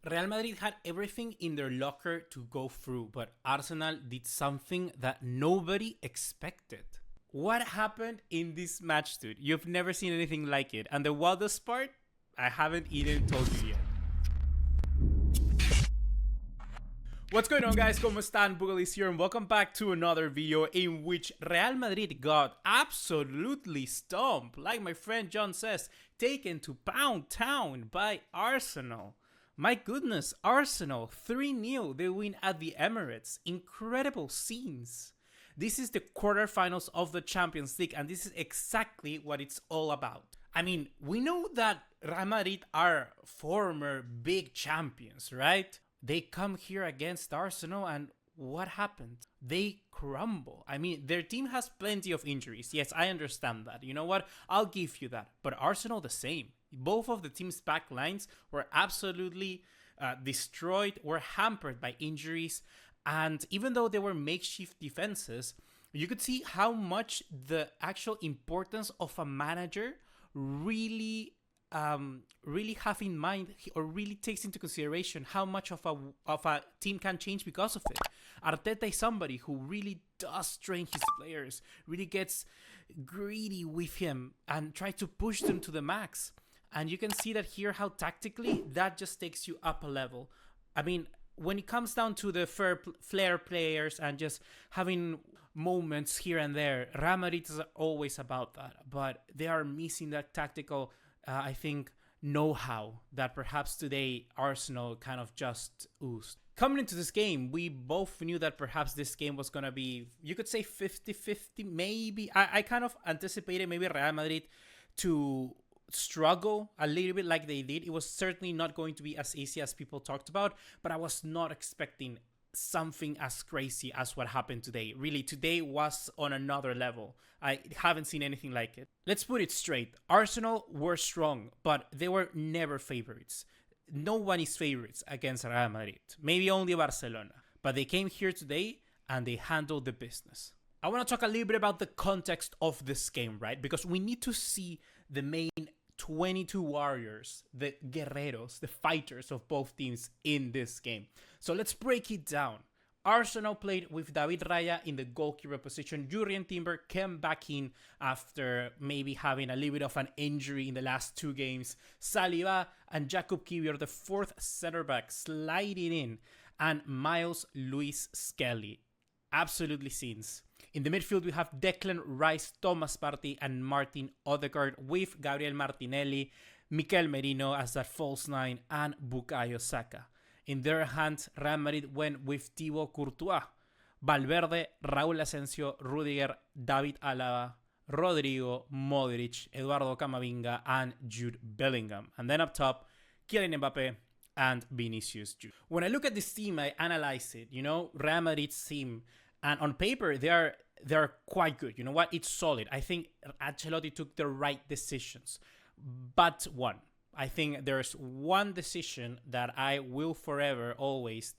Real Madrid had everything in their locker to go through, but Arsenal did something that nobody expected. What happened in this match, dude? You've never seen anything like it. And the wildest part, I haven't even told you yet. What's going on, guys? ¿Cómo están? BugaLuis here, and welcome back to another video in which Real Madrid got absolutely stomped, like my friend John says, taken to Pound Town by Arsenal. My goodness, Arsenal 3-0, they win at the Emirates. Incredible scenes. This is the quarterfinals of the Champions League, and this is exactly what it's all about. I mean, we know that Real Madrid are former big champions, right? They come here against Arsenal, and what happened? They crumble. I mean, their team has plenty of injuries. Yes, I understand that. You know what? I'll give you that. But Arsenal the same. Both of the team's back lines were absolutely destroyed, were hampered by injuries. And even though they were makeshift defenses, you could see how much the actual importance of a manager really have in mind, or really takes into consideration how much of a team can change because of it. Arteta is somebody who really does train his players, really gets greedy with him and try to push them to the max. And you can see that here how tactically that just takes you up a level. I mean, when it comes down to the flair players and just having moments here and there, Real Madrid is always about that. But they are missing that tactical, I think, know-how that perhaps today Arsenal kind of just oozed. Coming into this game, we both knew that perhaps this game was going to be, you could say 50-50, maybe. I kind of anticipated maybe Real Madrid to struggle a little bit like they did. It was certainly not going to be as easy as people talked about, but I was not expecting something as crazy as what happened today. Really, today was on another level. I haven't seen anything like it. Let's put it straight. Arsenal were strong, but they were never favorites. No one is favorites against Real Madrid. Maybe only Barcelona. But they came here today and they handled the business. I want to talk a little bit about the context of this game, right? Because we need to see the main 22 warriors, the guerreros, the fighters of both teams in this game. So let's break it down. Arsenal played with David Raya in the goalkeeper position. Jurrien Timber came back in after maybe having a little bit of an injury in the last two games. Saliba and Jakub Kiwior, the fourth center back, sliding in. And Miles Lewis-Skelly. Absolutely scenes. In the midfield, we have Declan Rice, Thomas Partey, and Martin Odegaard, with Gabriel Martinelli, Mikel Merino as that false nine, and Bukayo Saka. In their hands, Real Madrid went with Thibaut Courtois, Valverde, Raúl Asensio, Rudiger, David Alaba, Rodrigo, Modric, Eduardo Camavinga, and Jude Bellingham. And then up top, Kylian Mbappe and Vinicius Junior. When I look at this team, I analyze it. You know, Real Madrid's team, and on paper, they're quite good. You know what? It's solid. I think Ancelotti took the right decisions. But I think there's one decision that I will forever always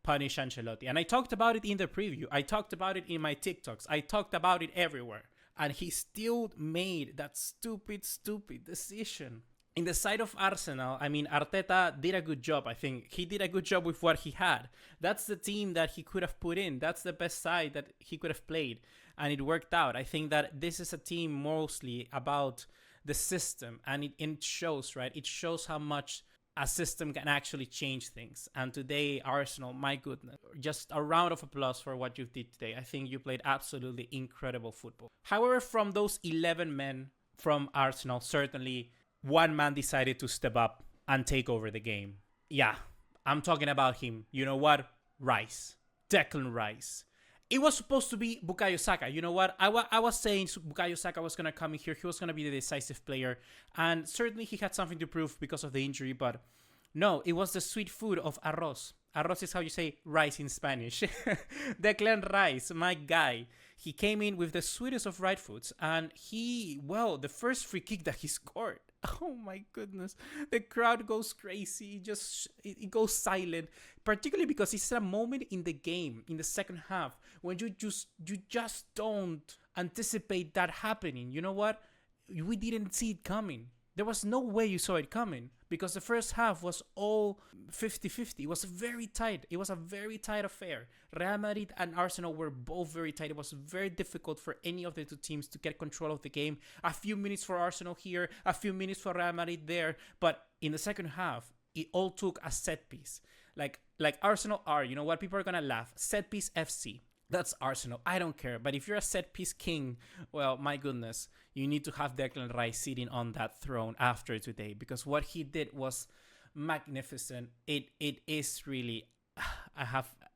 punish Ancelotti. And I talked about it in the preview. I talked about it in my TikToks. I talked about it everywhere. And he still made that stupid decision. In the side of Arsenal, I mean, Arteta did a good job. I think he did a good job with what he had. That's the team that he could have put in. That's the best side that he could have played. And it worked out. I think that this is a team mostly about the system. And it shows, right? It shows how much a system can actually change things. And today, Arsenal, my goodness, just a round of applause for what you did today. I think you played absolutely incredible football. However, from those 11 men from Arsenal, certainly one man decided to step up and take over the game. Yeah, I'm talking about him. You know what? Rice. Declan Rice. It was supposed to be Bukayo Saka. You know what? I was saying Bukayo Saka was going to come in here. He was going to be the decisive player. And certainly he had something to prove because of the injury. But no, it was the sweet food of arroz. Arroz is how you say rice in Spanish. Declan Rice, my guy. He came in with the sweetest of right foots. And the first free kick that he scored. Oh my goodness. The crowd goes crazy. It goes silent. Particularly because it's a moment in the game, in the second half, when you just don't anticipate that happening. You know what? We didn't see it coming. There was no way you saw it coming. because the first half was all 50-50. It was very tight. It was a very tight affair. Real Madrid and Arsenal were both very tight. It was very difficult for any of the two teams to get control of the game. A few minutes for Arsenal here, a few minutes for Real Madrid there. But in the second half, it all took a set piece. Like Arsenal are, you know what? People are going to laugh. Set piece FC. That's Arsenal. I don't care. But if you're a set piece king, well, my goodness, you need to have Declan Rice sitting on that throne after today, because what he did was magnificent. It is really,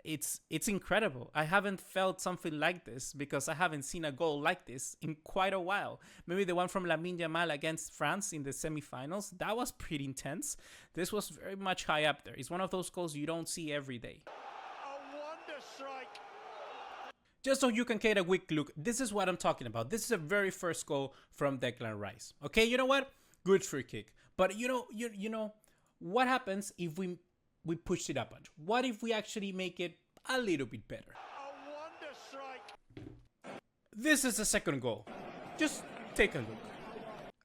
it's incredible. I haven't felt something like this because I haven't seen a goal like this in quite a while. Maybe the one from Lamine Yamal against France in the semifinals, that was pretty intense. This was very much high up there. It's one of those goals you don't see every day. A wonder strike. Just so you can get a quick look, this is what I'm talking about. This is the very first goal from Declan Rice. Okay, you know what? Good free kick. But you know, what happens if we push it up a bunch? What if we actually make it a little bit better? A wonder strike. This is the second goal. Just take a look.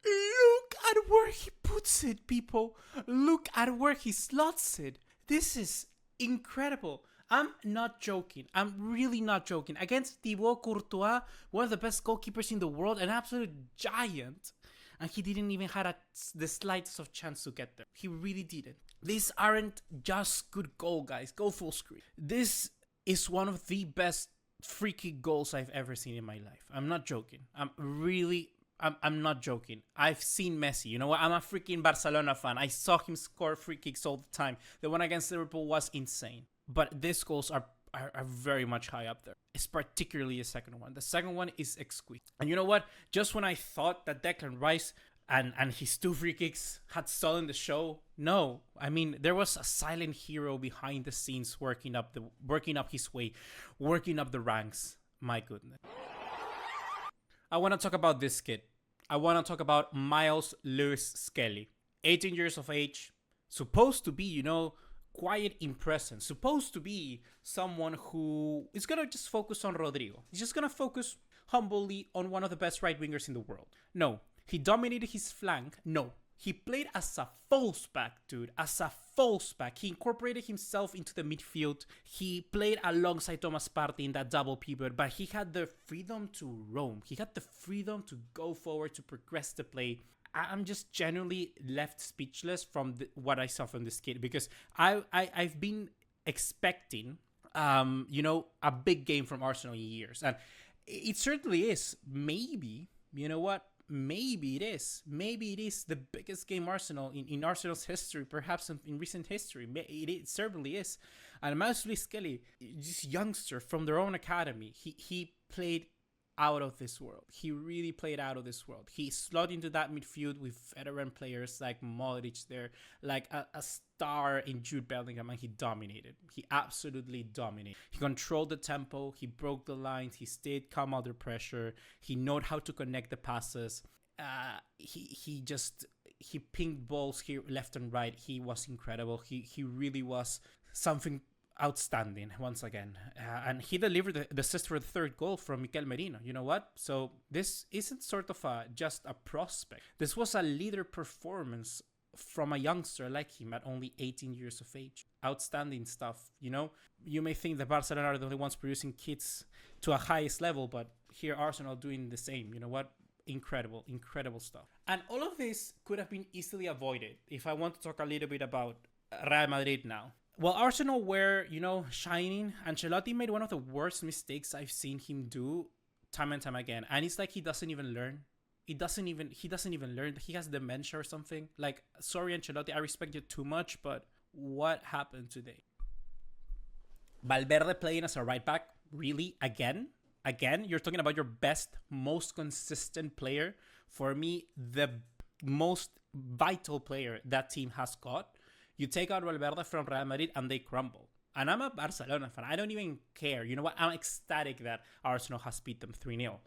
Look at where he puts it, people. Look at where he slots it. This is incredible. I'm not joking. I'm really not joking. Against Thibaut Courtois, one of the best goalkeepers in the world, an absolute giant. And he didn't even have the slightest of chance to get there. He really didn't. These aren't just good goal, guys. Go full screen. This is one of the best free kick goals I've ever seen in my life. I'm not joking. I'm not joking. I've seen Messi. You know what? I'm a freaking Barcelona fan. I saw him score free kicks all the time. The one against Liverpool was insane. But these goals are very much high up there. It's particularly the second one. The second one is exquisite. And you know what? Just when I thought that Declan Rice and his two free kicks had stolen the show, no. I mean, there was a silent hero behind the scenes working up his way, working up the ranks. My goodness. I want to talk about this kid. I want to talk about Miles Lewis-Skelly. 18 years of age. Supposed to be, you know, quiet in presence. Supposed to be someone who is going to just focus on Rodrigo. He's just going to focus humbly on one of the best right wingers in the world. No. He dominated his flank. No. He played as a false back, dude. As a false back. He incorporated himself into the midfield. He played alongside Thomas Partey in that double pivot, but he had the freedom to roam. He had the freedom to go forward, to progress the play. I'm just genuinely left speechless from what I saw from this kid, because I've been expecting, you know, a big game from Arsenal in years, and it certainly is. Maybe, you know what? Maybe it is. Maybe it is the biggest game Arsenal in Arsenal's history, perhaps in recent history. It certainly is. And Miles Lewis-Skelly, this youngster from their own academy, he played out of this world. He really played out of this world. He slotted into that midfield with veteran players like Modric there, like a star in Jude Bellingham, and he dominated. He absolutely dominated. He controlled the tempo. He broke the lines. He stayed calm under pressure. He knew how to connect the passes. He pinged balls here left and right. He was incredible. He really was something outstanding once again, and he delivered the assist for the third goal from Mikel Merino. You know what? So this isn't sort of just a prospect. This was a leader performance from a youngster like him at only 18 years of age. Outstanding stuff. You know, you may think that Barcelona are the only ones producing kids to a highest level, but here Arsenal doing the same. You know what? Incredible stuff. And all of this could have been easily avoided if I want to talk a little bit about Real Madrid now. Well, Arsenal were, you know, shining. Ancelotti made one of the worst mistakes I've seen him do time and time again. And it's like he doesn't even learn. He doesn't even learn. He has dementia or something. Like, sorry, Ancelotti, I respect you too much, but what happened today? Valverde playing as a right back? Really? Again? You're talking about your best, most consistent player. For me, the most vital player that team has got. You take out Valverde from Real Madrid and they crumble. And I'm a Barcelona fan. I don't even care. You know what? I'm ecstatic that Arsenal has beat them 3-0.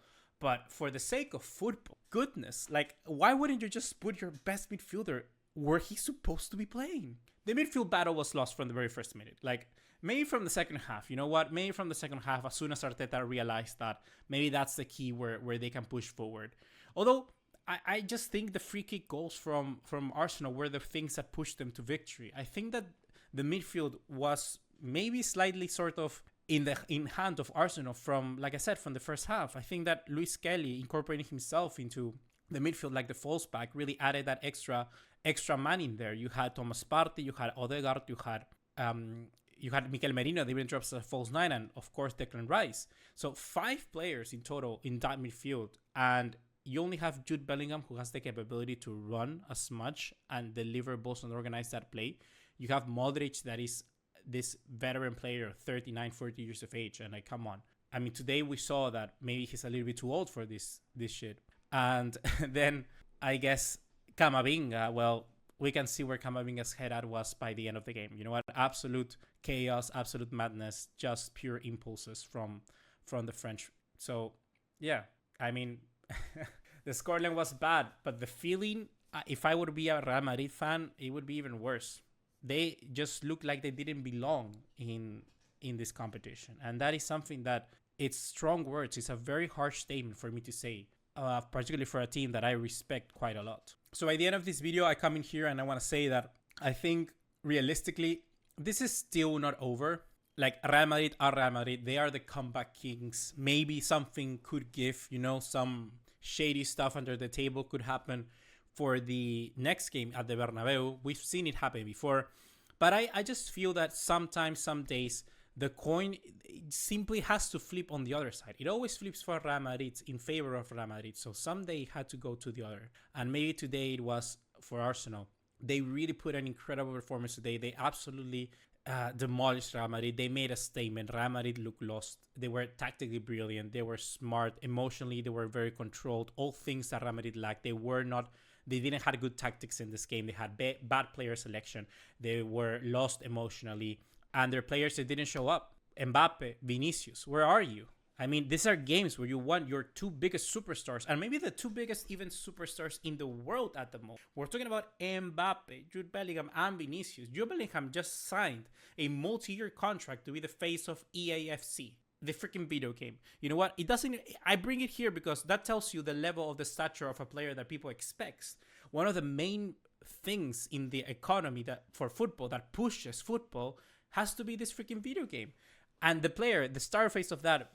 But for the sake of football, goodness, like, why wouldn't you just put your best midfielder where he's supposed to be playing? The midfield battle was lost from the very first minute. Like, maybe from the second half. You know what? Maybe from the second half, as soon as Arteta realized that maybe that's the key where they can push forward. Although, I just think the free kick goals from Arsenal were the things that pushed them to victory. I think that the midfield was maybe slightly sort of in hand of Arsenal from, like I said, from the first half. I think that Lewis-Skelly incorporating himself into the midfield like the false back really added that extra man in there. You had Thomas Partey, you had Odegaard, you had Mikel Merino, they even drops a false nine, and of course Declan Rice. So 5 players in total in that midfield, and you only have Jude Bellingham, who has the capability to run as much and deliver balls and organize that play. You have Modric, that is this veteran player, 39, 40 years of age, and like, come on. I mean, today we saw that maybe he's a little bit too old for this shit. And then I guess Camavinga, well, we can see where Camavinga's head at was by the end of the game. You know what? Absolute chaos, absolute madness, just pure impulses from the French. So, yeah, I mean, the scoreline was bad, but the feeling, if I would be a Real Madrid fan, it would be even worse. They just looked like they didn't belong in this competition. And that is something that, it's strong words. It's a very harsh statement for me to say, particularly for a team that I respect quite a lot. So by the end of this video, I come in here and I want to say that I think realistically, this is still not over. Like, Real Madrid are Real Madrid. They are the comeback kings. Maybe something could give, you know, some shady stuff under the table could happen for the next game at the Bernabeu. We've seen it happen before. But I just feel that sometimes, some days, the coin simply has to flip on the other side. It always flips for Real Madrid, in favor of Real Madrid. So someday it had to go to the other. And maybe today it was for Arsenal. They really put an incredible performance today. They absolutely demolished Real Madrid. They made a statement. Real Madrid looked lost. They were tactically brilliant. They were smart. Emotionally, they were very controlled. All things that Real Madrid lacked. They didn't have good tactics in this game. They had bad player selection. They were lost emotionally. And their players that didn't show up. Mbappe, Vinicius, where are you? I mean, these are games where you want your 2 biggest superstars, and maybe the 2 biggest even superstars in the world at the moment. We're talking about Mbappe, Jude Bellingham, and Vinicius. Jude Bellingham just signed a multi-year contract to be the face of EAFC, the freaking video game. You know what? I bring it here because that tells you the level of the stature of a player that people expect. One of the main things in the economy that for football that pushes football has to be this freaking video game. And the player, the star face of that,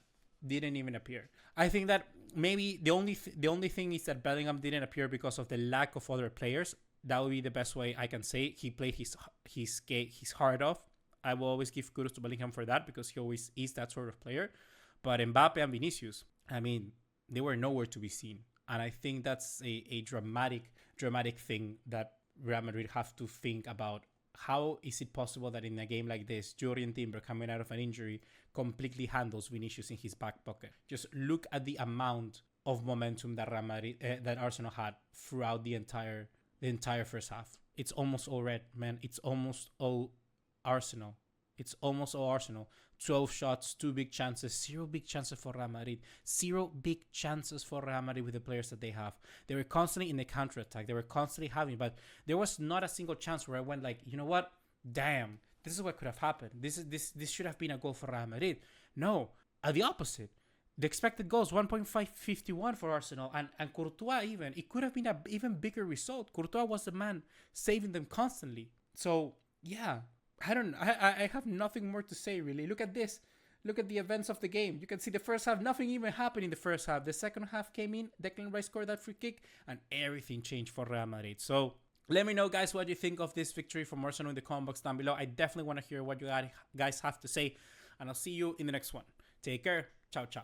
didn't even appear. I think that maybe the only thing is that Bellingham didn't appear because of the lack of other players. That would be the best way I can say. He played his heart off. I will always give kudos to Bellingham for that because he always is that sort of player. But Mbappe and Vinicius, I mean, they were nowhere to be seen. And I think that's a dramatic thing that Real Madrid have to think about. How is it possible that in a game like this, Jurrien Timber, coming out of an injury, completely handles Vinicius in his back pocket? Just look at the amount of momentum that that Arsenal had throughout the entire first half. It's almost all red, man. It's almost all Arsenal. 12 shots, 2 big chances, 0 big chances for Real Madrid. 0 big chances for Real Madrid with the players that they have. They were constantly in the counter-attack. They were constantly having, but there was not a single chance where I went like, you know what? Damn, this is what could have happened. This should have been a goal for Real Madrid. No, at the opposite. The expected goals, 1.551 for Arsenal. And Courtois even. It could have been an even bigger result. Courtois was the man saving them constantly. So, yeah. I have nothing more to say, really. Look at this. Look at the events of the game. You can see the first half, nothing even happened in the first half. The second half came in, Declan Rice scored that free kick, and everything changed for Real Madrid. So, let me know, guys, what you think of this victory from Arsenal in the comment box down below. I definitely want to hear what you guys have to say, and I'll see you in the next one. Take care. Ciao, ciao.